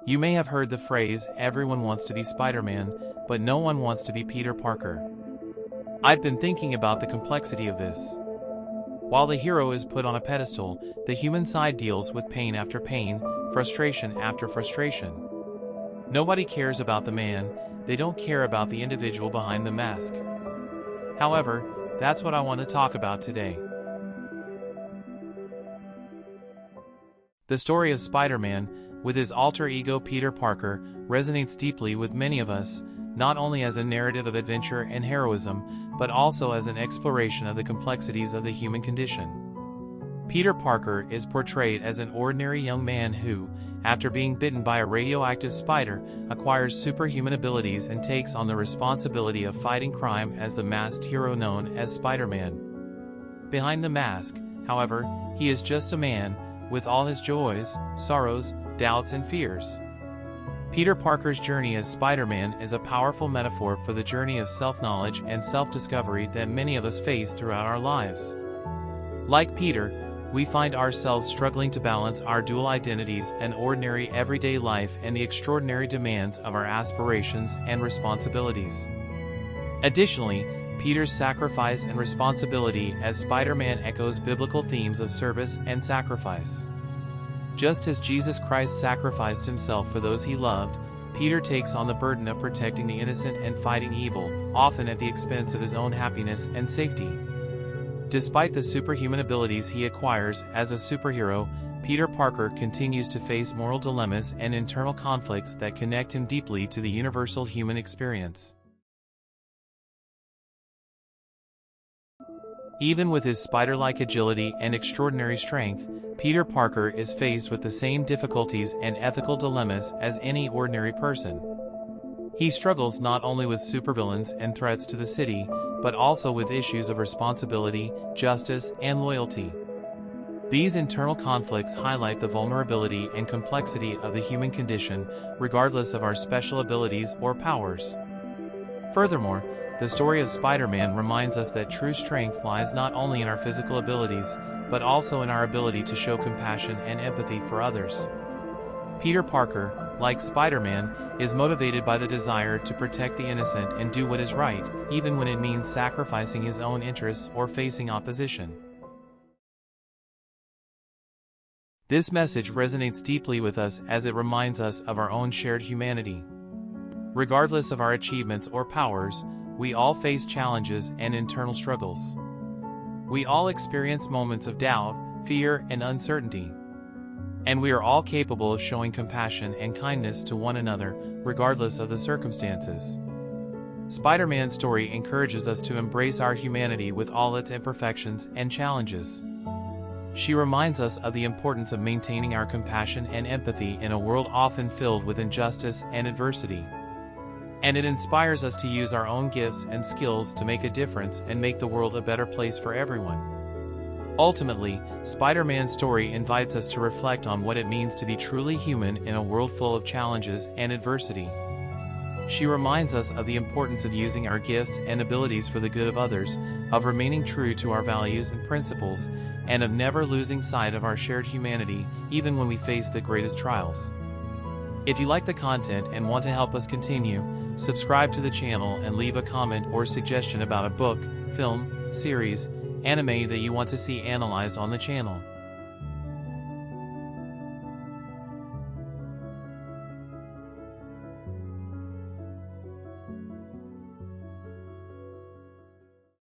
You may have heard the phrase, everyone wants to be Spider-Man, but no one wants to be Peter Parker. I've been thinking about the complexity of this. While the hero is put on a pedestal, the human side deals with pain after pain, frustration after frustration. Nobody cares about the man, they don't care about the individual behind the mask. However, that's what I want to talk about today. The story of Spider-Man, with his alter ego Peter Parker, resonates deeply with many of us, not only as a narrative of adventure and heroism, but also as an exploration of the complexities of the human condition. Peter Parker is portrayed as an ordinary young man who, after being bitten by a radioactive spider, acquires superhuman abilities and takes on the responsibility of fighting crime as the masked hero known as Spider-Man. Behind the mask, however, he is just a man, with all his joys, sorrows, doubts and fears. Peter Parker's journey as Spider-Man is a powerful metaphor for the journey of self-knowledge and self-discovery that many of us face throughout our lives. Like Peter, we find ourselves struggling to balance our dual identities, an ordinary everyday life, and the extraordinary demands of our aspirations and responsibilities. Additionally, Peter's sacrifice and responsibility as Spider-Man echoes biblical themes of service and sacrifice. Just as Jesus Christ sacrificed himself for those he loved, Peter takes on the burden of protecting the innocent and fighting evil, often at the expense of his own happiness and safety. Despite the superhuman abilities he acquires as a superhero, Peter Parker continues to face moral dilemmas and internal conflicts that connect him deeply to the universal human experience. Even with his spider-like agility and extraordinary strength, Peter Parker is faced with the same difficulties and ethical dilemmas as any ordinary person. He struggles not only with supervillains and threats to the city, but also with issues of responsibility, justice, and loyalty. These internal conflicts highlight the vulnerability and complexity of the human condition, regardless of our special abilities or powers. Furthermore, the story of Spider-Man reminds us that true strength lies not only in our physical abilities, but also in our ability to show compassion and empathy for others. Peter Parker, like Spider-Man, is motivated by the desire to protect the innocent and do what is right, even when it means sacrificing his own interests or facing opposition. This message resonates deeply with us as it reminds us of our own shared humanity. Regardless of our achievements or powers, we all face challenges and internal struggles. We all experience moments of doubt, fear, and uncertainty. And we are all capable of showing compassion and kindness to one another, regardless of the circumstances. Spider-Man's story encourages us to embrace our humanity with all its imperfections and challenges. She reminds us of the importance of maintaining our compassion and empathy in a world often filled with injustice and adversity. And it inspires us to use our own gifts and skills to make a difference and make the world a better place for everyone. Ultimately, Spider-Man's story invites us to reflect on what it means to be truly human in a world full of challenges and adversity. She reminds us of the importance of using our gifts and abilities for the good of others, of remaining true to our values and principles, and of never losing sight of our shared humanity, even when we face the greatest trials. If you like the content and want to help us continue, subscribe to the channel and leave a comment or suggestion about a book, film, series, anime that you want to see analyzed on the channel.